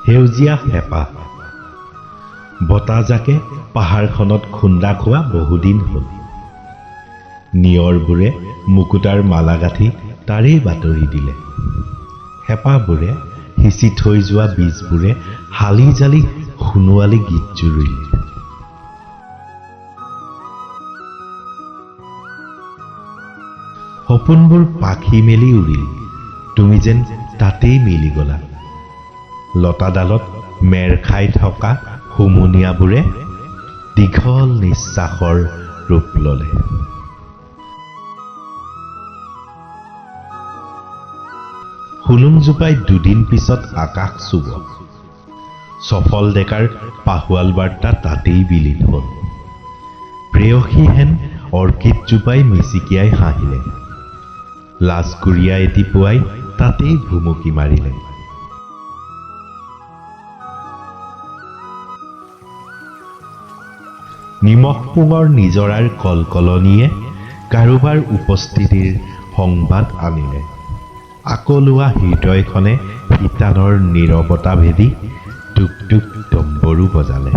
সেউজীয়া হেঁপাহ। বতাহজাকে পাহাৰখনত খুন্দা খোৱা বহুদিন হ'ল। নিয়ৰবোৰে মুকুতাৰ মালা গাঁঠি তাৰেই বাতৰি দিলে। হেঁপাহবোৰে সিঁচি থৈ যোৱা বীজবোৰে হালি জালি সোণোৱালী গীত জুৰিলে। সপোনবোৰ পাখি মেলি উৰিল, তুমি যেন তাতেই মিলি গলা। লতাডালত মেৰ খাই থকা হুমুনিয়াবোৰে দীঘল নিশ্বাসৰ ৰূপ ললে। হুলুংজোপাই দুদিন পিছত আকাশ চুব। সফল ডেকাৰ পাহুৱাল বাৰ্তা তাতেই বিলীন হ'ল। প্ৰেয়সী হেন অৰ্কিডজোপাই মিচিকিয়াই হাঁহিলে। লাজকুৰীয়া এটি পুৱাই তাতেই ভুমুকি মাৰিলে। নিমখ পোঙৰ নিজৰাৰ কলকলনিয়ে কাৰোবাৰ উপস্থিতিৰ সংবাদ আনিলে। আকলোৱা হৃদয়খনে শীতানৰ নীৰৱতা ভেদি টুক টুক তম্বৰু বজালে।